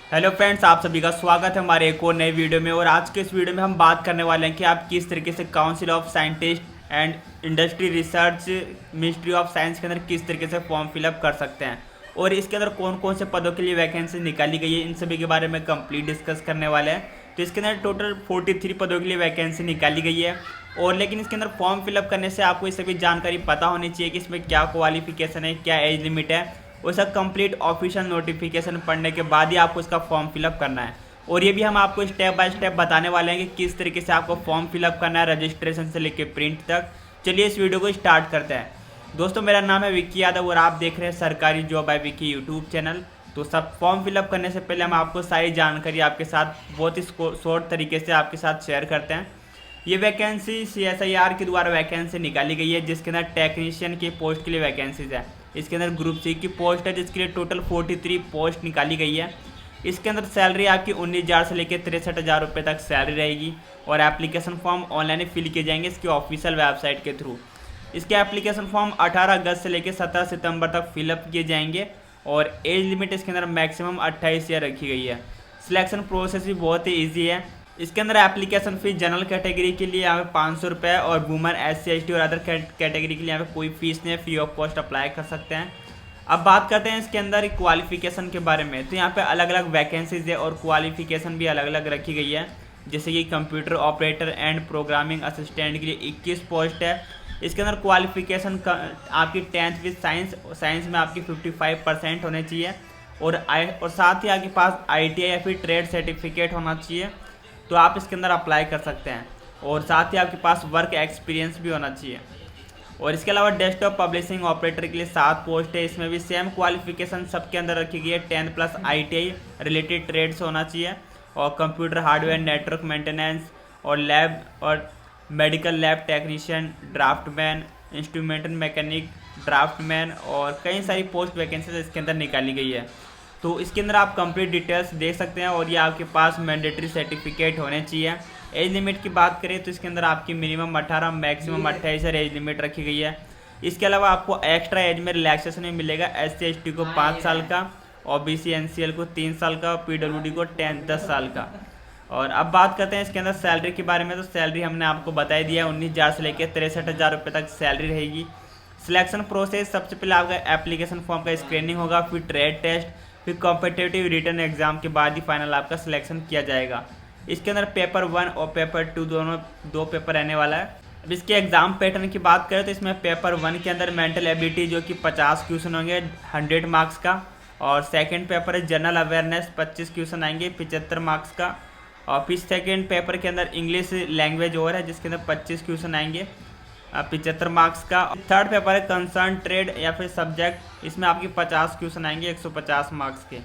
Hello friends, आप सभी का स्वागत है हमारे एक और नए वीडियो में। और आज के इस वीडियो में हम बात करने वाले हैं कि आप किस तरीके से council of scientist and industry research ministry of science के अंदर किस तरीके से फॉर्म फिलअप कर सकते हैं और इसके अंदर कौन कौन से पदों के लिए वैकेंसी निकाली गई है, इन सभी के बारे में कंप्लीट डिस्कस करने वाले हैं। तो इसके अंदर टोटल 43 पदों के लिए वैकेंसी निकाली गई है। और लेकिन इसके अंदर फॉर्म फिलअप करने से आपको ये सभी जानकारी पता होनी चाहिए कि इसमें क्या क्वालिफिकेशन है, क्या एज लिमिट है। उसका कंप्लीट ऑफिशियल नोटिफिकेशन पढ़ने के बाद ही आपको इसका फॉर्म फिलअप करना है। और ये भी हम आपको स्टेप बाय स्टेप बताने वाले हैं कि किस तरीके से आपको फॉर्म फिलअप करना है, रजिस्ट्रेशन से लेकर प्रिंट तक। चलिए इस वीडियो को स्टार्ट करते हैं। दोस्तों, मेरा नाम है विक्की यादव और आप देख रहे हैं सरकारी job by Vicky YouTube channel. तो सब फॉर्म फिलअप करने से पहले हम आपको सारी जानकारी आपके साथ बहुत ही शॉर्ट तरीके से आपके साथ शेयर करते हैं। ये वैकेंसी CSIR के द्वारा वैकेंसी निकाली गई है, जिसके अंदर टेक्नीशियन की पोस्ट के लिए वैकेंसीज है। इसके अंदर ग्रुप C की पोस्ट है, जिसके लिए टोटल 43 पोस्ट निकाली गई है। इसके अंदर सैलरी आपकी 19,000 से लेकर 63,000 रुपये तक सैलरी रहेगी। और एप्लीकेशन फॉर्म ऑनलाइन फिल किए जाएंगे इसकी ऑफिशियल वेबसाइट के थ्रू। इसके एप्लीकेशन फॉर्म 18 अगस्त से लेकर 17 सितंबर तक फिलअप किए जाएंगे। और एज लिमिट इसके अंदर मैक्सिमम 28 ईयर रखी गई है। सिलेक्शन प्रोसेस भी बहुत ही ईजी है। इसके अंदर एप्लीकेशन फीस जनरल कैटेगरी के लिए यहाँ पे 500 रुपये और वुमेन SC ST और अदर कैटेगरी के लिए यहाँ पे कोई फीस नहीं है, फ्री ऑफ कॉस्ट अप्लाई कर सकते हैं। अब बात करते हैं इसके अंदर क्वालिफिकेशन के बारे में। तो यहाँ पे अलग अलग वैकेंसीज है और क्वालिफिकेशन भी अलग अलग रखी गई है। जैसे कि computer operator and programming assistant के लिए 21 पोस्ट है। इसके अंदर क्वालिफिकेशन आपकी 10th विद साइंस में आपकी 55% होनी चाहिए। और साथ ही आपके पास ITI या फिर ट्रेड सर्टिफिकेट होना चाहिए, तो आप इसके अंदर अप्लाई कर सकते हैं। और साथ ही आपके पास वर्क एक्सपीरियंस भी होना चाहिए। और इसके अलावा डेस्कटॉप पब्लिशिंग ऑपरेटर के लिए 7 पोस्ट है। इसमें भी सेम क्वालिफिकेशन सबके अंदर रखी गई है। 10+ ITI रिलेटेड ट्रेड से होना चाहिए। और कंप्यूटर हार्डवेयर नेटवर्क मेंटेनेंस और लैब और medical lab technician, draftsman, instrumental mechanic, draftsman और कई सारी पोस्ट वैकेंसीज इसके अंदर निकाली गई है। तो इसके अंदर आप कंप्लीट डिटेल्स देख सकते हैं। और ये आपके पास मैंडेटरी सर्टिफिकेट होने चाहिए। एज लिमिट की बात करें तो इसके अंदर आपकी मिनिमम 18 मैक्सिमम 28 एज लिमिट रखी गई है। इसके अलावा आपको एक्स्ट्रा एज में रिलैक्सेशन भी मिलेगा। SC ST को 5 साल का, OBC NCL को 3 साल का, PWD को 10 साल का। और अब बात करते हैं इसके अंदर सैलरी के बारे में। तो सैलरी हमने आपको बताई दिया है, 19,000 से लेकर 63,000 रुपये तक सैलरी रहेगी। सिलेक्शन प्रोसेस, सबसे पहले आपका एप्लीकेशन फॉर्म का स्क्रीनिंग होगा, फिर ट्रेड टेस्ट, फिर कॉम्पिटिटिव रिटन एग्जाम के बाद ही फाइनल आपका सिलेक्शन किया जाएगा। इसके अंदर पेपर 1 और पेपर 2 दोनों 2 पेपर रहने वाला है। अब इसके एग्जाम पैटर्न की बात करें तो इसमें पेपर 1 के अंदर मेंटल एबिलिटी जो कि 50 क्वेश्चन होंगे 100 मार्क्स का। और सेकंड पेपर है जनरल अवेयरनेस, 25 क्वेश्चन आएंगे 75 मार्क्स का। और फिर सेकंड पेपर के अंदर इंग्लिश लैंग्वेज और है, जिसके अंदर 25 क्वेश्चन आएंगे 75 मार्क्स का। थर्ड पेपर है कंसर्न ट्रेड या फिर सब्जेक्ट, इसमें आपके 50 क्वेश्चन आएंगे 150 मार्क्स के।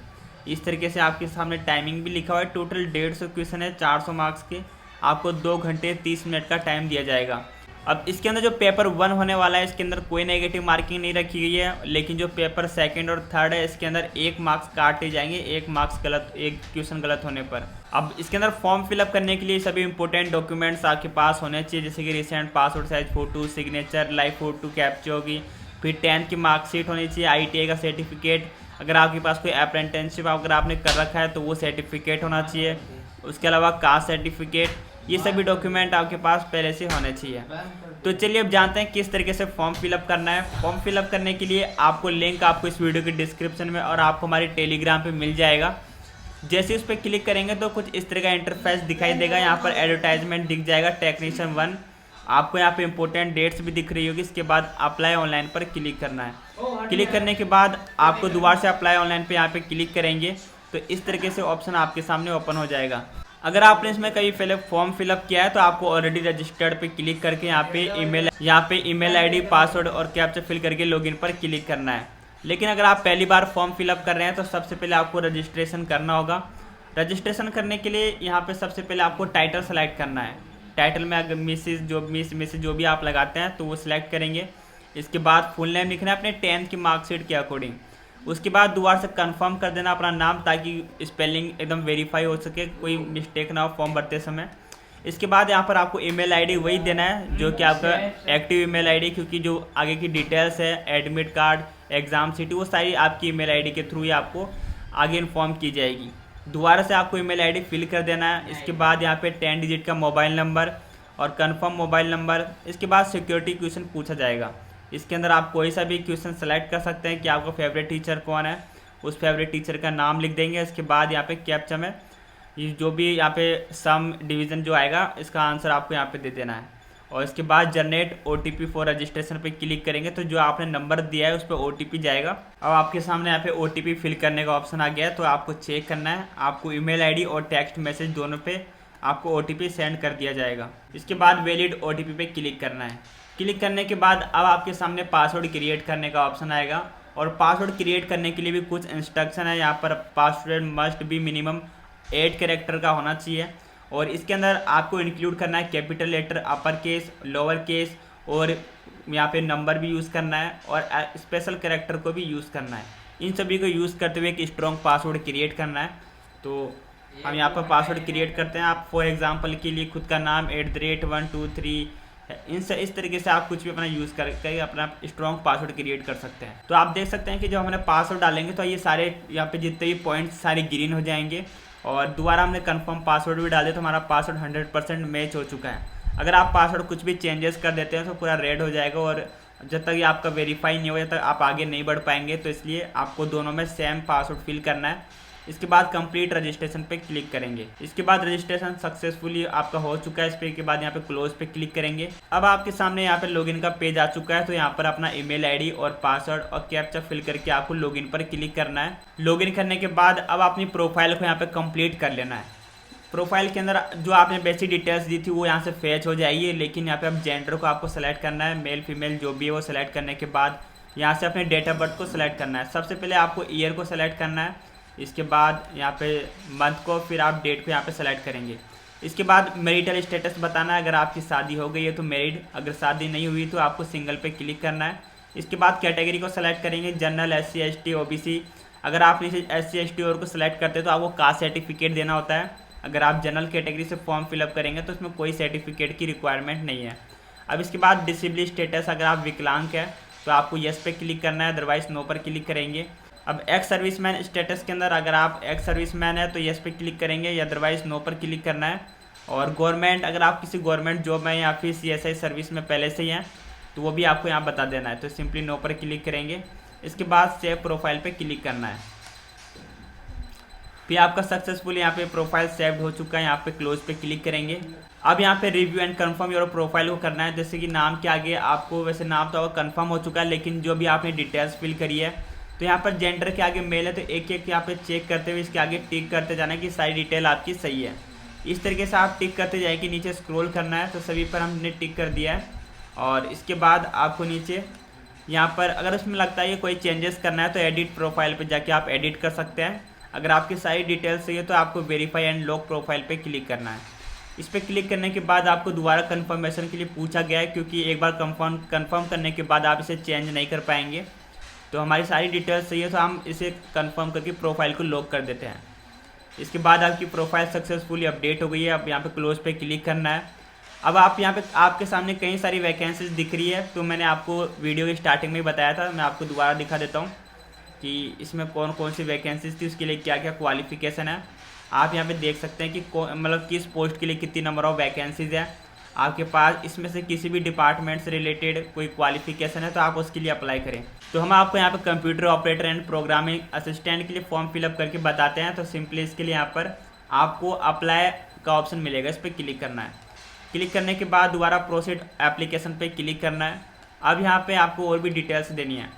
इस तरीके से आपके सामने टाइमिंग भी लिखा हुआ है। टोटल 150 क्वेश्चन है 400 मार्क्स के। आपको 2 घंटे 30 मिनट का टाइम दिया जाएगा। अब इसके अंदर जो पेपर 1 होने वाला है, इसके अंदर कोई नेगेटिव मार्किंग नहीं रखी गई है। लेकिन जो पेपर 2 और 3 है, इसके अंदर 1 मार्क्स काटे जाएंगे, 1 मार्क्स गलत, 1 क्वेश्चन गलत होने पर। अब इसके अंदर फॉर्म फिलअप करने के लिए सभी इंपॉर्टेंट डॉक्यूमेंट्स आपके पास होने चाहिए, जैसे कि recent passport size photo, signature, live photo capture होगी। फिर 10th की मार्कशीट होनी चाहिए, ITI का सर्टिफिकेट, अगर आपके पास कोई अप्रेंटिसशिप अगर आपने कर रखा है तो वो सर्टिफिकेट होना चाहिए। उसके अलावा कास्ट सर्टिफिकेट, ये सभी डॉक्यूमेंट आपके पास पहले से होने चाहिए। तो चलिए अब जानते हैं किस तरीके से फॉर्म फिलअप करना है। फॉर्म फिलअप करने के लिए आपको लिंक आपको इस वीडियो के डिस्क्रिप्शन में और आपको हमारी टेलीग्राम पे मिल जाएगा। जैसे उस पर क्लिक करेंगे तो कुछ इस तरह का इंटरफेस दिखाई देगा। यहाँ पर एडवर्टाइजमेंट दिख जाएगा, टेक्नीशियन 1, आपको यहाँ पे इंपॉर्टेंट डेट्स भी दिख रही होगी। इसके बाद अप्लाई ऑनलाइन पर क्लिक करना है। क्लिक करने के बाद आपको दोबारा से अप्लाई ऑनलाइन पे यहाँ पे क्लिक करेंगे तो इस तरीके से ऑप्शन आपके सामने ओपन हो जाएगा। अगर आपने इसमें कभी पहले फॉर्म फिलअप किया है तो आपको ऑलरेडी रजिस्टर्ड पे क्लिक करके यहाँ पे ईमेल ID, पासवर्ड और कैप्चा फिल करके लॉगिन पर क्लिक करना है। लेकिन अगर आप पहली बार फॉर्म फिलअप कर रहे हैं तो सबसे पहले आपको रजिस्ट्रेशन करना होगा। रजिस्ट्रेशन करने के लिए यहाँ पे सबसे पहले आपको टाइटल सेलेक्ट करना है। टाइटल में अगर मिसेज जो भी आप लगाते हैं तो वो सिलेक्ट करेंगे। इसके बाद फुल नेम लिखना है अपने 10th की मार्कशीट के अकॉर्डिंग। उसके बाद दोबारा से कंफर्म कर देना अपना नाम, ताकि स्पेलिंग एकदम वेरीफाई हो सके, कोई मिस्टेक ना हो फॉर्म भरते समय। इसके बाद यहाँ पर आपको ईमेल आईडी वही देना है जो कि आपका एक्टिव ईमेल आईडी, क्योंकि जो आगे की डिटेल्स है, एडमिट कार्ड, एग्ज़ाम सिटी, वो सारी आपकी ईमेल आईडी के थ्रू ही आपको आगे इन्फॉर्म की जाएगी। दोबारा से आपको ईमेल आईडी फिल कर देना है। इसके बाद यहाँ पे 10 डिजिट का मोबाइल नंबर और कंफर्म मोबाइल नंबर। इसके बाद सिक्योरिटी क्वेश्चन पूछा जाएगा। इसके अंदर आप कोई सा भी क्वेश्चन सेलेक्ट कर सकते हैं कि आपका फेवरेट टीचर कौन है, उस फेवरेट टीचर का नाम लिख देंगे। इसके बाद यहाँ पे कैप्चा में ये जो भी यहाँ पे सम डिवीज़न जो आएगा इसका आंसर आपको यहाँ पे दे देना है। और इसके बाद जनरेट OTP फॉर रजिस्ट्रेशन पे क्लिक करेंगे तो जो आपने नंबर दिया है उस पर OTP जाएगा। अब आपके सामने यहाँ पे OTP फिल करने का ऑप्शन आ गया है, तो आपको चेक करना है। आपको ईमेल आईडी और टेक्स्ट मैसेज दोनों पे आपको OTP सेंड कर दिया जाएगा। इसके बाद वैलिड OTP पे क्लिक करना है। क्लिक करने के बाद अब आपके सामने पासवर्ड क्रिएट करने का ऑप्शन आएगा और पासवर्ड क्रिएट करने के लिए भी कुछ इंस्ट्रक्शन है। यहाँ पर password must be minimum 8 character का होना चाहिए और इसके अंदर आपको इंक्लूड करना है capital letter, upper case, lower case और यहाँ पे नंबर भी यूज़ करना है और स्पेशल कैरेक्टर को भी यूज़ करना है। इन सभी को यूज़ करते हुए एक स्ट्रॉन्ग पासवर्ड क्रिएट करना है। तो हम यहाँ पर पासवर्ड क्रिएट करते हैं। आप फॉर एग्जांपल के लिए खुद का नाम @123 इस तरीके से आप कुछ भी अपना यूज़ करके अपना स्ट्रॉन्ग पासवर्ड क्रिएट कर सकते हैं। तो आप देख सकते हैं कि जब हमने पासवर्ड डालेंगे तो ये सारे यहाँ पे जितने भी पॉइंट्स सारे ग्रीन हो जाएंगे और दोबारा हमने कंफर्म पासवर्ड भी डाले तो हमारा पासवर्ड 100% मैच हो चुका है। अगर आप पासवर्ड कुछ भी चेंजेस कर देते हैं तो पूरा रेड हो जाएगा और जब तक ये आपका वेरीफाई नहीं हो जब तक आप आगे नहीं बढ़ पाएंगे। तो इसलिए आपको दोनों में सेम पासवर्ड फिल करना है। इसके बाद कंप्लीट रजिस्ट्रेशन पे क्लिक करेंगे। इसके बाद रजिस्ट्रेशन सक्सेसफुली आपका हो चुका है। इसके बाद यहाँ पे क्लोज पे क्लिक करेंगे। अब आपके सामने यहाँ पे लॉगिन का पेज आ चुका है। तो यहाँ पर अपना ईमेल आईडी और पासवर्ड और कैप्चा फिल करके आपको लॉगिन पर क्लिक करना है। लॉगिन करने के बाद अब अपनी प्रोफाइल को यहाँ पे कंप्लीट कर लेना है। प्रोफाइल के अंदर जो आपने बेसिक डिटेल्स दी थी वो यहाँ से फैच हो जाएगी, लेकिन यहाँ पे अब जेंडर को आपको सेलेक्ट करना है, मेल फीमेल जो भी है वो सेलेक्ट करने के बाद यहाँ से अपने डेट ऑफ बर्थ को सेलेक्ट करना है। सबसे पहले आपको ईयर को सेलेक्ट करना है। इसके बाद यहाँ पे मंथ को, फिर आप डेट को यहाँ पे सेलेक्ट करेंगे। इसके बाद मैरिटल स्टेटस बताना है। अगर आपकी शादी हो गई है तो मैरिड, अगर शादी नहीं हुई तो आपको सिंगल पे क्लिक करना है। इसके बाद कैटेगरी को सेलेक्ट करेंगे, जनरल, SC ST OBC। अगर आप इसे SC ST और को सेलेक्ट करते हैं तो आपको कास्ट सर्टिफिकेट देना होता है। अगर आप जनरल कैटेगरी से फॉर्म फिलअप करेंगे तो उसमें कोई सर्टिफिकेट की रिक्वायरमेंट नहीं है। अब इसके बाद डिसेबल स्टेटस, अगर आप विकलांग है तो आपको येस पे क्लिक करना है, अदरवाइज नो पर क्लिक करेंगे। अब एक्स सर्विसमैन स्टेटस के अंदर अगर आप एक्स सर्विसमैन है तो येस पे क्लिक करेंगे या अदरवाइज नो पर क्लिक करना है। और गवर्नमेंट, अगर आप किसी गवर्नमेंट जॉब में या फिर CSI सर्विस में पहले से ही हैं तो वो भी आपको यहाँ बता देना है। तो सिंपली नो पर क्लिक करेंगे। इसके बाद सेव प्रोफाइल पे क्लिक करना है। फिर आपका सक्सेसफुल यहाँ पे प्रोफाइल सेव्ड हो चुका है। यहाँ पे क्लोज पे क्लिक करेंगे। अब यहाँ पे review and confirm your profile को करना है। जैसे कि नाम के आगे आपको, वैसे नाम तो कंफर्म हो चुका है लेकिन जो भी आपने डिटेल्स फिल करी है, तो यहाँ पर जेंडर के आगे मेल है तो एक एक यहाँ पे चेक करते हुए इसके आगे टिक करते जाना है कि सारी डिटेल आपकी सही है। इस तरीके से आप टिक करते जाएंगे। नीचे स्क्रॉल करना है तो सभी पर हमने टिक कर दिया है। और इसके बाद आपको नीचे यहाँ पर अगर उसमें लगता है कि कोई चेंजेस करना है तो एडिट प्रोफाइल पे जाके आप एडिट कर सकते हैं। अगर आपकी सारी डिटेल्स सही है तो आपको वेरीफाई एंड लॉक प्रोफाइल पे क्लिक करना है। इस पर क्लिक करने के बाद आपको दोबारा कंफर्मेशन के लिए पूछा गया है, क्योंकि एक बार कंफर्म करने के बाद आप इसे चेंज नहीं कर पाएंगे। तो हमारी सारी डिटेल्स सही है तो हम इसे कंफर्म करके प्रोफाइल को लॉक कर देते हैं। इसके बाद आपकी प्रोफाइल सक्सेसफुली अपडेट हो गई है। अब यहाँ पे क्लोज पे क्लिक करना है। अब आप यहाँ पे आपके सामने कई सारी वैकेंसीज दिख रही है। तो मैंने आपको वीडियो की स्टार्टिंग में ही बताया था, मैं आपको दोबारा दिखा देता हूँ कि इसमें कौन कौन सी वैकेंसीज थी, उसके लिए क्या क्या क्वालिफिकेशन है। आप यहाँ पे देख सकते हैं कि मतलब किस पोस्ट के लिए कितनी नंबर ऑफ वैकेंसीज है आपके पास। इसमें से किसी भी डिपार्टमेंट से रिलेटेड कोई क्वालिफिकेशन है तो आप उसके लिए अप्लाई करें। तो हम आपको यहाँ पे computer operator and programming assistant के लिए फॉर्म फिलअप करके बताते हैं। तो सिंपली इसके लिए यहाँ पर आपको अप्लाई का ऑप्शन मिलेगा, इस पर क्लिक करना है। क्लिक करने के बाद दोबारा प्रोसीड एप्लीकेशन पे क्लिक करना है। अब यहाँ पे आपको और भी डिटेल्स देनी है,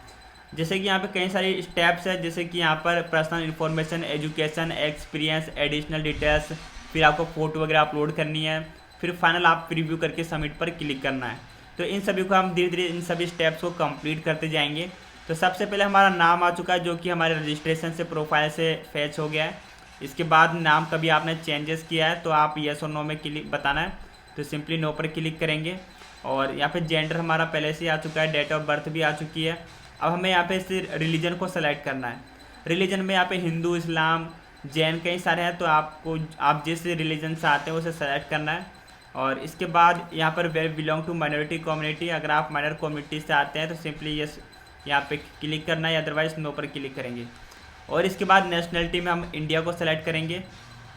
जैसे कि यहाँ पे कई सारी स्टेप्स है, जैसे कि यहाँ पर personal information, education, experience, additional details, फिर आपको फ़ोटो वगैरह अपलोड करनी है, फिर फाइनल आप प्रीव्यू करके सबमिट पर क्लिक करना है। तो इन सभी को हम धीरे धीरे इन सभी स्टेप्स को कंप्लीट करते जाएंगे। तो सबसे पहले हमारा नाम आ चुका है जो कि हमारे रजिस्ट्रेशन से प्रोफाइल से फैच हो गया है। इसके बाद नाम कभी आपने चेंजेस किया है तो आप येस और नो में क्लिक बताना है। तो सिंपली नो पर क्लिक करेंगे। और यहाँ पे जेंडर हमारा पहले से आ चुका है, डेट ऑफ बर्थ भी आ चुकी है। अब हमें यहाँ पे इस रिलीजन को सेलेक्ट करना है। रिलीजन में यहाँ पे हिंदू, इस्लाम, जैन कई सारे हैं, तो आप जिस रिलीजन से आते हैं उसे सेलेक्ट करना है। और इसके बाद यहाँ पर वे बिलोंग टू माइनॉरिटी कम्युनिटी, अगर आप माइनर कम्युनिटी से आते हैं तो सिंपली यस यहाँ पे क्लिक करना है, अदरवाइज नो पर क्लिक करेंगे। और इसके बाद नेशनलिटी में हम इंडिया को सेलेक्ट करेंगे।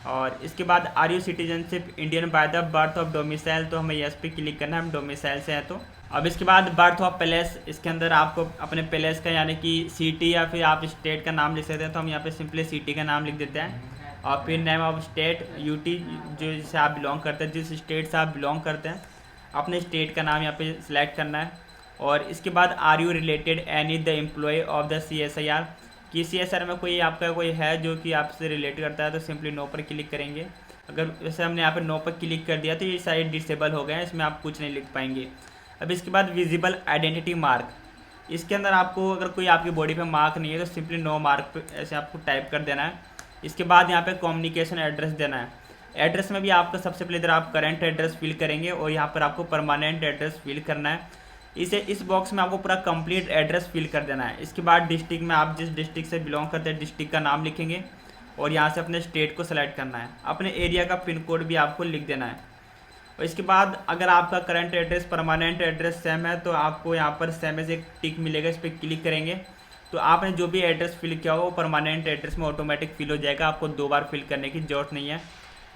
और इसके बाद are you citizenship Indian by the birth of domicile, तो हमें यस पे क्लिक करना है, हम डोमिसाइल से हैं तो। अब इसके बाद बर्थ ऑफ पैलेस, इसके अंदर आपको अपने पैलेस का यानी कि सिटी या फिर आप स्टेट का नाम लिख सकते हैं, तो हम यहाँ पे सिंपली सिटी का नाम लिख देते हैं। और फिर नेम ऑफ स्टेट यूटी, जो जिससे आप बिलोंग करते हैं, जिस स्टेट से आप बिलोंग करते हैं अपने स्टेट का नाम यहाँ पे सिलेक्ट करना है। और इसके बाद are you related any the employ of the CSIR, कि CSIR में कोई आपका कोई है जो कि आपसे रिलेट करता है, तो सिंपली नो पर क्लिक करेंगे। अगर वैसे हमने यहाँ पर नो पर क्लिक कर दिया तो ये सारे डिसेबल हो गए हैं, इसमें आप कुछ नहीं लिख पाएंगे। अब इसके बाद विजिबल आइडेंटिटी मार्क, इसके अंदर आपको अगर कोई आपकी बॉडी पे मार्क नहीं है तो सिंपली नो मार्क पे ऐसे आपको टाइप कर देना है। इसके बाद यहाँ पे कम्युनिकेशन एड्रेस देना है। एड्रेस में भी आपका सबसे पहले इधर आप करंट एड्रेस फिल करेंगे और यहाँ पर आपको परमानेंट एड्रेस फिल करना है। इस बॉक्स में आपको पूरा कंप्लीट एड्रेस फिल कर देना है। इसके बाद डिस्ट्रिक्ट में आप जिस डिस्ट्रिक्ट से बिलोंग करते हैं डिस्ट्रिक्ट का नाम लिखेंगे और यहाँ से अपने स्टेट को सेलेक्ट करना है। अपने एरिया का पिन कोड भी आपको लिख देना है। और इसके बाद अगर आपका current address permanent address same है तो आपको यहाँ पर सेम एज एक टिक मिलेगा, इस पर क्लिक करेंगे तो आपने जो भी एड्रेस फिल किया हो वो परमानेंट एड्रेस में ऑटोमेटिक फिल हो जाएगा, आपको 2 बार फिल करने की ज़रूरत नहीं है।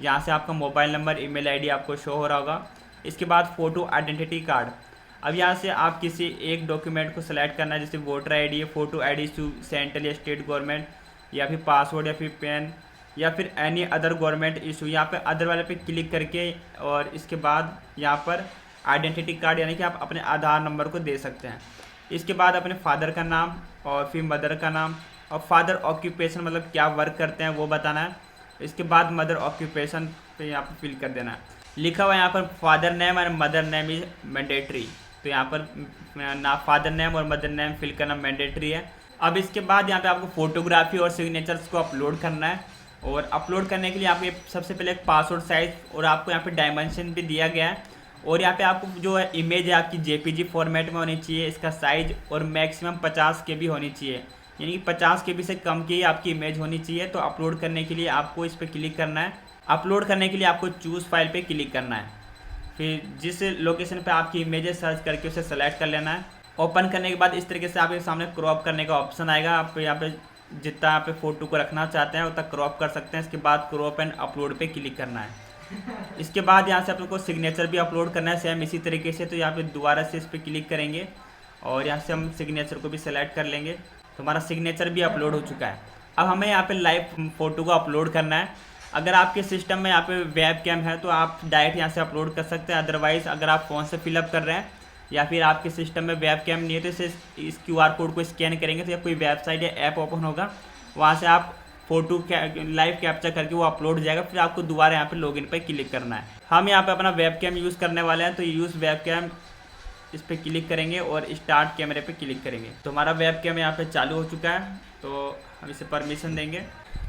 यहाँ से आपका मोबाइल नंबर ईमेल आईडी आपको शो हो रहा होगा। इसके बाद फ़ोटो आइडेंटिटी कार्ड, अब यहाँ से आप किसी एक डॉक्यूमेंट को सिलेक्ट करना है, जैसे वोटर आईडी है, फ़ोटो आईडी सेंट्रल या स्टेट गवर्नमेंट, या फिर पासवर्ड या फिर पेन या फिर एनी अदर गवर्नमेंट इशू। यहाँ पे अदर वाले पे क्लिक करके और इसके बाद यहाँ पर आइडेंटिटी कार्ड यानी कि आप अपने आधार नंबर को दे सकते हैं। इसके बाद अपने फादर का नाम और फिर मदर का नाम और फादर ऑक्यूपेशन मतलब क्या वर्क करते हैं वो बताना है। इसके बाद मदर ऑक्यूपेशन पे यहाँ पर फिल कर देना है। लिखा हुआ यहाँ पर फादर नेम और मदर नेम इज मैंडेटरी, तो यहाँ पर ना फादर नेम और मदर नेम फिल करना मैंडेटरी है। अब इसके बाद यहाँ पे आपको फोटोग्राफी और सिग्नेचर्स को अपलोड करना है और अपलोड करने के लिए आपको सबसे पहले एक पासवर्ड साइज और आपको यहाँ पे डायमेंशन भी दिया गया है और यहाँ पे आपको जो है इमेज है आपकी JPG फॉर्मेट में होनी चाहिए, इसका साइज और मैक्सिमम 50 KB होनी चाहिए, यानी कि 50 KB से कम की आपकी इमेज होनी चाहिए। तो अपलोड करने के लिए आपको इस पर क्लिक करना है। अपलोड करने के लिए आपको चूज़ फाइल पे क्लिक करना है, फिर जिस लोकेशन पे आपकी इमेजेस सर्च करके उसे सेलेक्ट कर लेना है। ओपन करने के बाद इस तरीके से आपके सामने क्रॉप करने का ऑप्शन आएगा। आप यहाँ पे जितना यहाँ पे फ़ोटो को रखना चाहते हैं उतना क्रॉप कर सकते हैं। इसके बाद क्रॉप एंड अपलोड पे क्लिक करना है। इसके बाद यहाँ से आप लोग को सिग्नेचर भी अपलोड करना है सेम इसी तरीके से, तो यहाँ पे दोबारा से इस पर क्लिक करेंगे और यहाँ से हम सिग्नेचर को भी सेलेक्ट कर लेंगे। तो हमारा सिग्नेचर भी अपलोड हो चुका है। अब हमें यहाँ पे लाइव फ़ोटो को अपलोड करना है। अगर आपके सिस्टम में यहाँ पे वेब कैम है तो आप डायरेक्ट यहाँ से अपलोड कर सकते हैं, अदरवाइज़ अगर आप फ़ोन से फिलअप कर रहे हैं या फिर आपके सिस्टम में वेब कैम नहीं है तो इसे इस QR कोड को स्कैन करेंगे तो या कोई वेबसाइट या ऐप ओपन होगा, वहाँ से आप फ़ोटो लाइव कैप्चर करके वो अपलोड हो जाएगा। फिर आपको दोबारा यहाँ पे लॉगिन पर क्लिक करना है। हम यहाँ पे अपना वेब कैम यूज़ करने वाले हैं तो यूज़ वेब कैम इस पर क्लिक करेंगे और स्टार्ट कैमरे पे क्लिक करेंगे। तो हमारा वेब कैम यहाँ पे चालू हो चुका है, तो हम इसे परमिशन देंगे।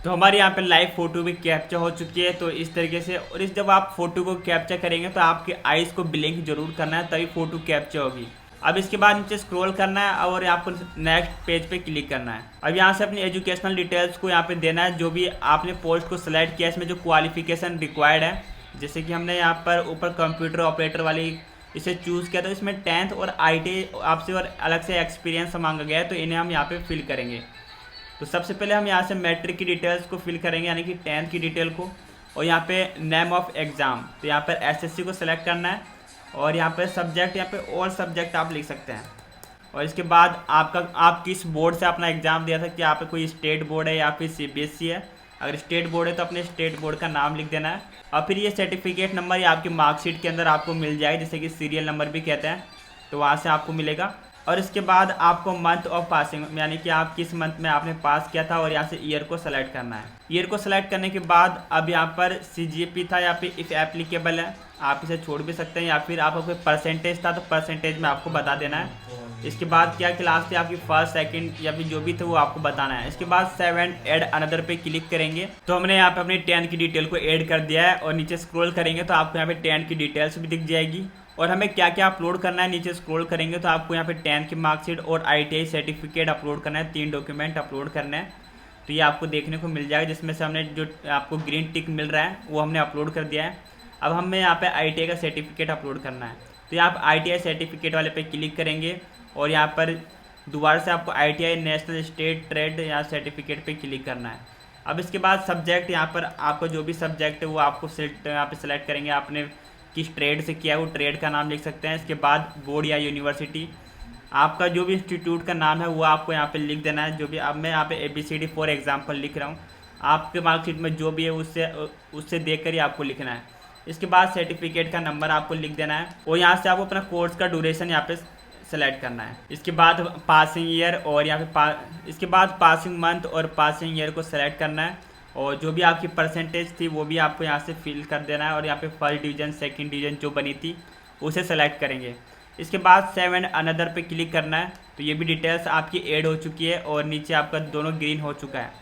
तो हमारे यहाँ पे लाइव फ़ोटो भी कैप्चर हो चुकी है। तो इस तरीके से और इस जब आप फ़ोटो को कैप्चर करेंगे तो आपके आइज़ को ब्लिंक जरूर करना है तभी फ़ोटो कैप्चर होगी। अब इसके बाद नीचे स्क्रॉल करना है और आपको नेक्स्ट पेज पे क्लिक करना है। अब यहाँ से अपनी एजुकेशनल डिटेल्स को यहाँ पे देना है, जो भी आपने पोस्ट को सिलेक्ट किया इसमें जो क्वालिफिकेशन रिक्वायर्ड है। जैसे कि हमने यहाँ पर ऊपर कंप्यूटर ऑपरेटर वाली इसे चूज़ किया तो इसमें 10th और IT आपसे और अलग से एक्सपीरियंस मांगा गया है, तो इन्हें हम यहाँ पे फिल करेंगे। तो सबसे पहले हम यहाँ से मैट्रिक की डिटेल्स को फिल करेंगे यानी कि 10th की डिटेल को, और यहाँ पे नेम ऑफ एग्ज़ाम तो यहाँ पर SSC को सिलेक्ट करना है और यहाँ पर सब्जेक्ट यहाँ पे ऑल सब्जेक्ट आप लिख सकते हैं। और इसके बाद आप किस बोर्ड से अपना एग्ज़ाम दिया था, कि यहाँ पे कोई स्टेट बोर्ड है या फिर CBSE है। अगर स्टेट बोर्ड है तो अपने स्टेट बोर्ड का नाम लिख देना है और फिर ये सर्टिफिकेट नंबर या आपकी मार्कशीट के अंदर आपको मिल जाएगा, जैसे कि सीरियल नंबर भी कहते हैं, तो वहाँ से आपको मिलेगा। और इसके बाद आपको मंथ ऑफ पासिंग यानी कि आप किस मंथ में आपने पास किया था और यहाँ से ईयर को सेलेक्ट करना है। ईयर को सेलेक्ट करने के बाद अब यहाँ पर CGPA था या फिर इफ़ एप्लीकेबल है आप इसे छोड़ भी सकते हैं, या फिर आपका कोई परसेंटेज था तो परसेंटेज में आपको बता देना है। इसके बाद क्या क्लास थी आपकी, फर्स्ट सेकंड या फिर जो भी थे वो आपको बताना है। इसके बाद 7 ऐड अनदर पे क्लिक करेंगे तो हमने यहाँ पे अपनी 10th की डिटेल को ऐड कर दिया है। और नीचे स्क्रॉल करेंगे तो आपको यहाँ पे 10th की डिटेल्स भी दिख जाएगी और हमें क्या क्या अपलोड करना है। नीचे स्क्रॉल करेंगे तो आपको यहाँ पे 10th की मार्कशीट और ITI सर्टिफिकेट अपलोड करना है, 3 डॉक्यूमेंट अपलोड करना है। तो ये आपको देखने को मिल जाएगा, जिसमें से हमने जो आपको ग्रीन टिक मिल रहा है वो हमने अपलोड कर दिया है। अब हमें यहाँ पे ITI का सर्टिफिकेट अपलोड करना है, तो यहाँ आप ITI सर्टिफिकेट वाले पे क्लिक करेंगे और यहाँ पर दोबारा से आपको ITI नेशनल स्टेट ट्रेड या सर्टिफिकेट पे क्लिक करना है। अब इसके बाद सब्जेक्ट, यहाँ पर आपका जो भी सब्जेक्ट है वो आपको यहाँ पे सेलेक्ट करेंगे। आपने किस ट्रेड से किया है वो ट्रेड का नाम लिख सकते हैं। इसके बाद बोर्ड या यूनिवर्सिटी, आपका जो भी इंस्टीट्यूट का नाम है वो आपको यहाँ पे लिख देना है। जो भी, अब मैं यहाँ पे ABCD फॉर एग्जाम्पल लिख रहा हूँ, आपके मार्कशीट में जो भी है उससे देख कर ही आपको लिखना है। इसके बाद सर्टिफिकेट का नंबर आपको लिख देना है और यहाँ से आपको अपना कोर्स का ड्यूरेशन यहाँ पे सेलेक्ट करना है। इसके बाद पासिंग ईयर और यहाँ पे इसके बाद पासिंग मंथ और पासिंग ईयर को सेलेक्ट करना है और जो भी आपकी परसेंटेज थी वो भी आपको यहाँ से फिल कर देना है और यहाँ पे फर्स्ट डिवीज़न सेकंड डिवीज़न जो बनी थी उसे सेलेक्ट करेंगे। इसके बाद सेव एंड अनदर पे क्लिक करना है। तो ये भी डिटेल्स आपकी ऐड हो चुकी है और नीचे आपका दोनों ग्रीन हो चुका है।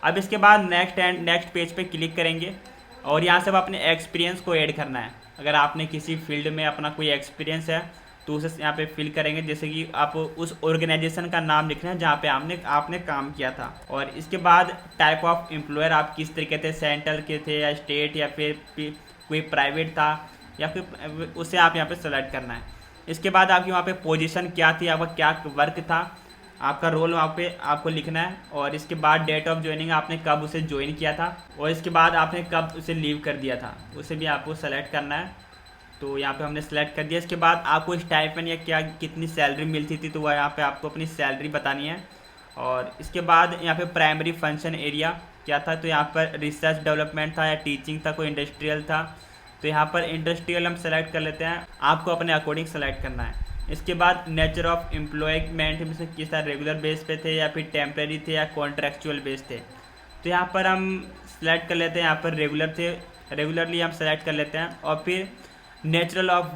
अब इसके बाद नेक्स्ट पेज पे क्लिक करेंगे और यहाँ से अब अपने एक्सपीरियंस को ऐड करना है। अगर आपने किसी फील्ड में अपना कोई एक्सपीरियंस है तो उसे यहाँ पे फिल करेंगे। जैसे कि आप उस ऑर्गेनाइजेशन का नाम लिखना है जहाँ पे आपने काम किया था। और इसके बाद टाइप ऑफ एम्प्लॉयर, आप किस तरीके थे, सेंट्रल के थे या स्टेट या फिर कोई प्राइवेट था या फिर उसे आप यहाँ पे सेलेक्ट करना है। इसके बाद आपकी वहाँ पे पोजीशन क्या थी, आपका क्या वर्क था, आपका रोल वहाँ पे आपको लिखना है। और इसके बाद डेट ऑफ ज्वाइनिंग, आपने कब उसे ज्वाइन किया था और इसके बाद आपने कब उसे लीव कर दिया था, उसे भी आपको सेलेक्ट करना है। तो यहाँ पे हमने सेलेक्ट कर दिया। इसके बाद आपको स्टाइपेंड या क्या कितनी सैलरी मिलती थी तो वह यहाँ पे आपको अपनी सैलरी बतानी है। और इसके बाद यहाँ पे प्राइमरी फंक्शन एरिया क्या था, तो यहाँ पर रिसर्च डेवलपमेंट था या टीचिंग था, कोई इंडस्ट्रियल था। तो यहाँ पर इंडस्ट्रियल हम सेलेक्ट कर लेते हैं, आपको अपने अकॉर्डिंग सेलेक्ट करना है। इसके बाद नेचर ऑफ एम्प्लॉयमेंट में से किस तरह रेगुलर बेस पे थे या फिर टेम्प्रेरी थे या कॉन्ट्रेक्चुअल बेस थे। तो यहाँ पर हम सेलेक्ट कर लेते हैं, यहाँ पर रेगुलर थे, रेगुलरली हम सेलेक्ट कर लेते हैं। और फिर नेचर ऑफ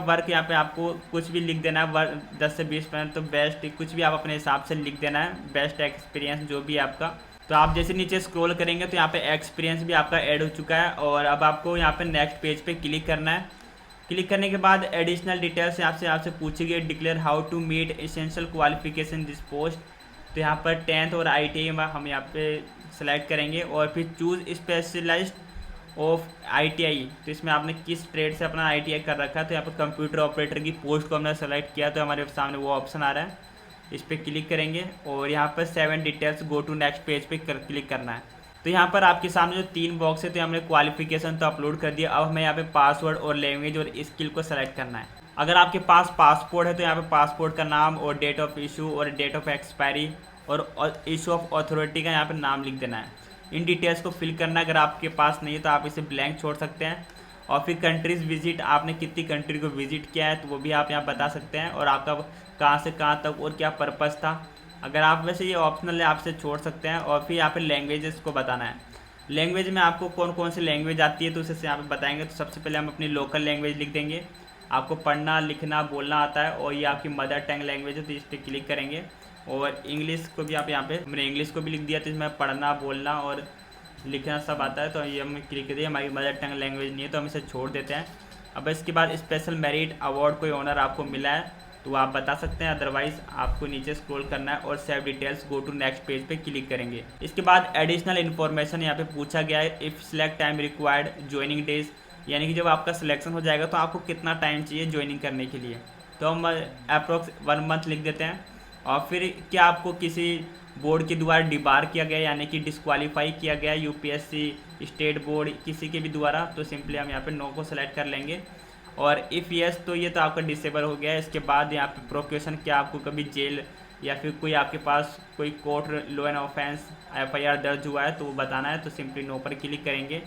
वर्क यहाँ पे आपको कुछ भी लिख देना है, 10 से 20%, तो बेस्ट कुछ भी आप अपने हिसाब से लिख देना है, बेस्ट एक्सपीरियंस जो भी आपका। तो आप जैसे नीचे स्क्रॉल करेंगे तो यहाँ पे एक्सपीरियंस भी आपका ऐड हो चुका है। और अब आपको यहाँ पे नेक्स्ट पेज पे क्लिक करना है। क्लिक करने के बाद एडिशनल डिटेल्स आपसे पूछी गई, declare how to meet essential qualification this post. तो यहाँ पर 10th और ITI हम यहाँ पे सेलेक्ट करेंगे। और फिर चूज़ स्पेशलाइज्ड ऑफ ITI, तो इसमें आपने किस ट्रेड से अपना ITI कर रखा है। तो यहाँ पर कंप्यूटर ऑपरेटर की पोस्ट को हमने सेलेक्ट किया, तो हमारे सामने वो ऑप्शन आ रहा है, इस पर क्लिक करेंगे और यहाँ पर 7 details go to next page पे क्लिक करना है। तो यहाँ पर आपके सामने जो 3 बॉक्स है, तो हमने क्वालिफिकेशन तो अपलोड कर दिया। अब हमें यहाँ पे पासवर्ड और लैंग्वेज और स्किल को सेलेक्ट करना है। अगर आपके पास पासपोर्ट है तो यहाँ पे पासपोर्ट का नाम और डेट ऑफ इशू और डेट ऑफ एक्सपायरी और इशू ऑफ अथॉरिटी का यहाँ पर नाम लिख देना है। इन डिटेल्स को फिल करना है। अगर आपके पास नहीं है तो आप इसे ब्लैंक छोड़ सकते हैं। और फिर कंट्रीज़ विजिट, आपने कितनी कंट्री को विजिट किया है तो वो भी आप यहाँ बता सकते हैं। और आपका कहाँ से कहाँ तक और क्या पर्पज़ था, अगर आप, वैसे ये ऑप्शनल है, आपसे छोड़ सकते हैं। और फिर यहाँ पे लैंग्वेजेस को बताना है। लैंग्वेज में आपको कौन कौन सी लैंग्वेज आती है तो उसे यहाँ पे बताएंगे। तो सबसे पहले हम अपनी लोकल लैंग्वेज लिख देंगे, आपको पढ़ना लिखना बोलना आता है और ये आपकी मदर टंग लैंग्वेज है तो इस पर क्लिक करेंगे। और इंग्लिश को भी आप यहाँ पे, मैंने इंग्लिश को भी लिख दिया तो इसमें पढ़ना बोलना और लिखना सब आता है। तो ये हम क्लिक कर दिए, हमारी मदर टंग लैंग्वेज नहीं है तो हम इसे छोड़ देते हैं। अब इसके बाद स्पेशल मेरिट अवार्ड कोई ऑनर आपको मिला है तो आप बता सकते हैं, अदरवाइज आपको नीचे स्क्रॉल करना है और save details go to next page पे क्लिक करेंगे। इसके बाद एडिशनल इन्फॉर्मेशन यहाँ पे पूछा गया है, if select time required joining days, यानी कि जब आपका सिलेक्शन हो जाएगा तो आपको कितना टाइम चाहिए ज्वाइनिंग करने के लिए। तो हम अप्रोक्स 1 मंथ लिख देते हैं। और फिर क्या आपको किसी बोर्ड के द्वारा डिबार किया गया यानी कि डिस्क्वालीफाई किया गया, UPSC स्टेट बोर्ड किसी के भी द्वारा, तो सिंपली हम यहाँ पे नो को सेलेक्ट कर लेंगे। और इफ़ यस तो ये तो आपका डिसेबल हो गया है। इसके बाद यहाँ पे प्रोक्यूशन, क्या आपको कभी जेल या फिर कोई आपके पास कोई court law and offence FIR दर्ज हुआ है तो वो बताना है, तो सिंपली नो पर क्लिक करेंगे।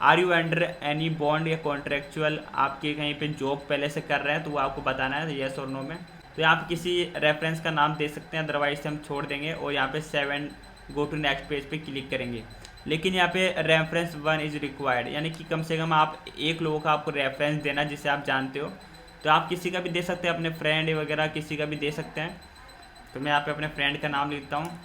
Are you under any bond या कॉन्ट्रेक्चुअल, आपके कहीं पे जॉब पहले से कर रहे हैं तो वो आपको बताना है येस और नो में। तो यहाँ पे किसी रेफरेंस का नाम दे सकते हैं, अदरवाइज हम छोड़ देंगे। और यहाँ पे 7 गो टू नेक्स्ट पेज पे क्लिक करेंगे। लेकिन यहाँ पे रेफरेंस 1 इज़ रिक्वायर्ड, यानी कि कम से कम आप एक लोगों का आपको रेफरेंस देना जिसे आप जानते हो। तो आप किसी का भी दे सकते हैं, अपने फ्रेंड वगैरह किसी का भी दे सकते हैं। तो मैं यहाँ पे अपने फ्रेंड का नाम लिखता हूँ।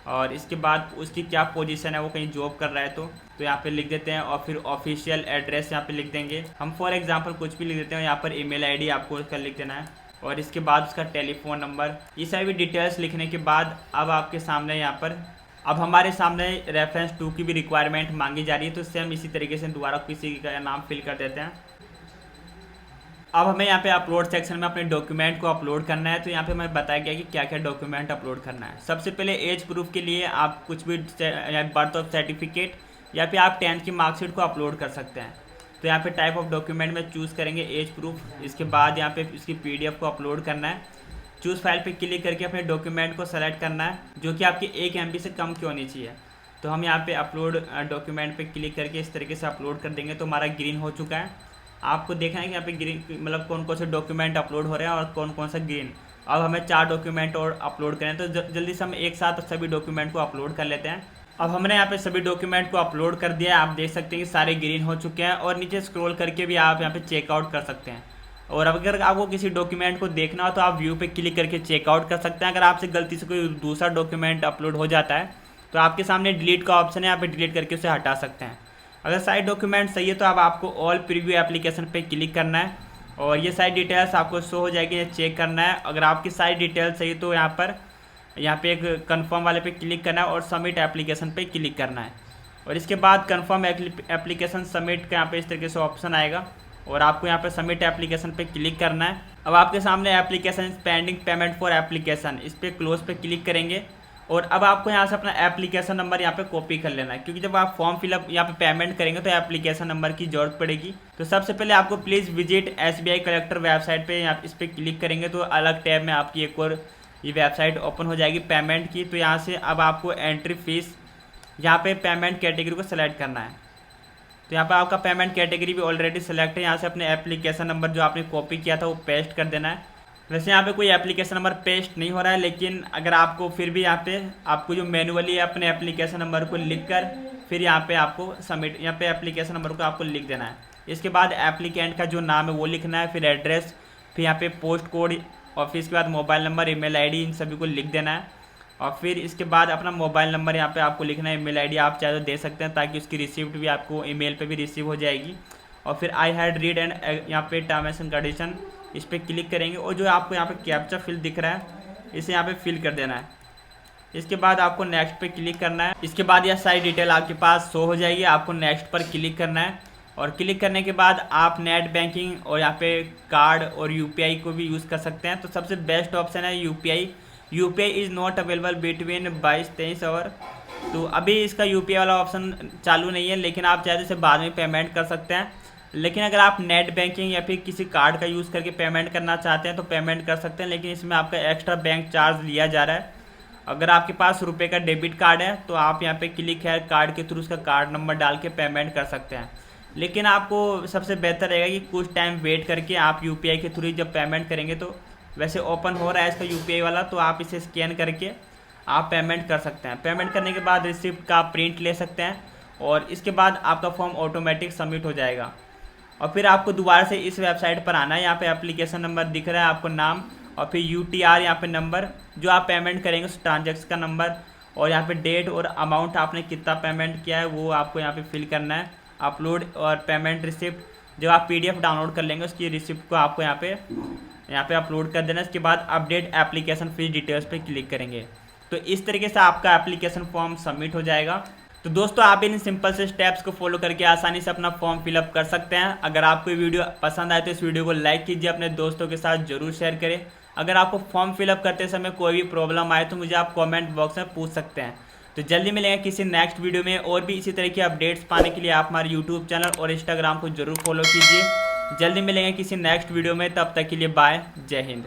और इसके बाद उसकी क्या पोजीशन है, वो कहीं जॉब कर रहा है तो यहाँ पे लिख देते हैं। और फिर ऑफिशियल एड्रेस यहाँ पे लिख देंगे। हम फॉर एग्जांपल कुछ भी लिख देते हैं, यहाँ पर ईमेल ID आपको उसका लिख देना है। और इसके बाद उसका टेलीफोन नंबर, ये सारी डिटेल्स लिखने के बाद अब आपके सामने यहाँ पर, अब हमारे सामने रेफरेंस 2 की भी रिक्वायरमेंट मांगी जा रही है। तो इससे हम इसी तरीके से दोबारा किसी का नाम फिल कर देते हैं। अब हमें यहाँ पे अपलोड सेक्शन में अपने डॉक्यूमेंट को अपलोड करना है। तो यहाँ पे हमें बताया गया कि क्या क्या डॉक्यूमेंट अपलोड करना है। सबसे पहले एज प्रूफ के लिए आप कुछ भी बर्थ ऑफ सर्टिफिकेट या फिर आप 10th की मार्कशीट को अपलोड कर सकते हैं। तो यहाँ पे टाइप ऑफ डॉक्यूमेंट में चूज़ करेंगे एज प्रूफ। इसके बाद यहाँ पे इसकी PDF को अपलोड करना है। चूज़ फाइल पे क्लिक करके अपने डॉक्यूमेंट को सेलेक्ट करना है, जो कि आपकी 1 MB से कम की होनी चाहिए। तो हम यहाँ पे अपलोड डॉक्यूमेंट पे क्लिक करके इस तरीके से अपलोड कर देंगे। तो हमारा ग्रीन हो चुका है। आपको देखना है कि यहाँ पे ग्रीन मतलब कौन कौन से डॉक्यूमेंट अपलोड हो रहे हैं और कौन कौन सा ग्रीन। अब हमें 4 डॉक्यूमेंट और अपलोड करें, तो जल्दी से हम एक साथ सभी डॉक्यूमेंट को अपलोड कर लेते हैं। अब हमने यहाँ पे सभी डॉक्यूमेंट को अपलोड कर दिया है। आप देख सकते हैं कि सारे ग्रीन हो चुके हैं और नीचे स्क्रॉल करके भी आप यहाँ पे चेकआउट कर सकते हैं। और अगर आपको किसी डॉक्यूमेंट को देखना हो तो आप व्यू पे क्लिक करके चेकआउट कर सकते हैं। अगर आपसे गलती से कोई दूसरा डॉक्यूमेंट अपलोड हो जाता है तो आपके सामने डिलीट का ऑप्शन है, यहाँ पे डिलीट करके उसे हटा सकते हैं। अगर सारे डॉक्यूमेंट सही है तो अब आपको ऑल प्रीव्यू एप्लीकेशन पे क्लिक करना है और ये सारी डिटेल्स आपको शो हो जाएगी, ये चेक करना है। अगर आपकी सारी डिटेल्स सही है तो यहाँ पे एक कन्फर्म वाले पे क्लिक करना है और सबमिट एप्लीकेशन पे क्लिक करना है। और इसके बाद कन्फर्म एप्लीकेशन सबमिट का यहाँ पे इस तरीके से ऑप्शन आएगा और आपको यहाँ पे सबमिट एप्लीकेशन पे क्लिक करना है। अब आपके सामने application pending payment for application, इस पर क्लोज पे क्लिक करेंगे और अब आपको यहाँ से अपना एप्लीकेशन नंबर यहाँ पे कॉपी कर लेना है, क्योंकि जब आप फॉर्म फिलअप यहाँ पे पेमेंट करेंगे तो एप्लीकेशन नंबर की जरूरत पड़ेगी। तो सबसे पहले आपको please visit SBI collector website पे इस पर क्लिक करेंगे तो अलग टैब में आपकी एक और ये वेबसाइट ओपन हो जाएगी पेमेंट की। तो यहाँ से अब आपको एंट्री फीस यहाँ पे पेमेंट कैटेगरी को सिलेक्ट करना है। तो यहाँ पर आपका पेमेंट कैटेगरी भी ऑलरेडी सिलेक्ट है। यहाँ से अपने एप्लीकेशन नंबर जो आपने कॉपी किया था वो पेस्ट कर देना है। वैसे यहाँ पे कोई एप्लीकेशन नंबर पेस्ट नहीं हो रहा है, लेकिन अगर आपको फिर भी यहाँ पे आपको जो मैनुअली अपने एप्लीकेशन नंबर को लिखकर फिर यहाँ पे आपको सबमिट यहाँ पे एप्लीकेशन नंबर को आपको लिख देना है। इसके बाद एप्लीकेंट का जो नाम है वो लिखना है, फिर एड्रेस, फिर यहाँ पे पोस्ट कोड और फिर इसके बाद मोबाइल नंबर, ईमेल ID इन सभी को लिख देना है। और फिर इसके बाद अपना मोबाइल नंबर यहाँ पे आपको लिखना है, ईमेल ID आप चाहे तो दे सकते हैं ताकि उसकी रिसिप्ट भी आपको ईमेल पे भी रिसीव हो जाएगी। और फिर आई हैड रीड एंड यहाँ पे टर्म्स एंड कंडीशन इस पर क्लिक करेंगे और जो आपको यहाँ पे कैप्चा फिल दिख रहा है इसे यहाँ पे फिल कर देना है। इसके बाद आपको नेक्स्ट पे क्लिक करना है। इसके बाद यह सारी डिटेल आपके पास शो हो जाएगी, आपको नेक्स्ट पर क्लिक करना है। और क्लिक करने के बाद आप नेट बैंकिंग और यहाँ पे कार्ड और UPI को भी यूज़ कर सकते हैं। तो सबसे बेस्ट ऑप्शन है UPI is not available between 22-23 hour. तो अभी इसका UPI वाला ऑप्शन चालू नहीं है, लेकिन आप चाहे तो इसे बाद में पेमेंट कर सकते हैं। लेकिन अगर आप नेट बैंकिंग या फिर किसी कार्ड का यूज़ करके पेमेंट करना चाहते हैं तो पेमेंट कर सकते हैं, लेकिन इसमें आपका एक्स्ट्रा बैंक चार्ज लिया जा रहा है। अगर आपके पास रुपए का डेबिट कार्ड है तो आप यहाँ पे क्लिक है कार्ड के थ्रू उसका कार्ड नंबर डाल के पेमेंट कर सकते हैं। लेकिन आपको सबसे बेहतर रहेगा कि कुछ टाइम वेट करके आप UPI के थ्रू जब पेमेंट करेंगे, तो वैसे ओपन हो रहा है इसका UPI वाला, तो आप इसे स्कैन करके आप पेमेंट कर सकते हैं। पेमेंट करने के बाद रिसिप्ट का प्रिंट ले सकते हैं और इसके बाद आपका फॉर्म ऑटोमेटिक सबमिट हो जाएगा। और फिर आपको दोबारा से इस वेबसाइट पर आना है। यहाँ पे एप्लीकेशन नंबर दिख रहा है, आपको नाम और फिर UTR यहाँ पे नंबर जो आप पेमेंट करेंगे उस ट्रांजैक्शन का नंबर और यहाँ पे डेट और अमाउंट आपने कितना पेमेंट किया है वो आपको यहाँ पे फिल करना है। अपलोड और पेमेंट रिसिप्ट जब आप PDF डाउनलोड कर लेंगे उसकी रिसिप्ट को आपको यहाँ पे अपलोड कर देना। इसके बाद अपडेट एप्लीकेशन फीस डिटेल्स पे क्लिक करेंगे। तो इस तरीके से आपका एप्लीकेशन फॉर्म सबमिट हो जाएगा। तो दोस्तों आप इन सिंपल से स्टेप्स को फॉलो करके आसानी से अपना फॉर्म फिलअप कर सकते हैं। अगर आपको ये वीडियो पसंद आए तो इस वीडियो को लाइक कीजिए, अपने दोस्तों के साथ जरूर शेयर करें। अगर आपको फॉर्म फिलअप करते समय कोई भी प्रॉब्लम आए तो मुझे आप कमेंट बॉक्स में पूछ सकते हैं। तो जल्दी मिलेंगे किसी नेक्स्ट वीडियो में। और भी इसी तरह की अपडेट्स पाने के लिए आप हमारे YouTube चैनल और Instagram को जरूर फॉलो कीजिए। जल्दी मिलेंगे किसी नेक्स्ट वीडियो में, तब तक के लिए बाय, जय हिंद।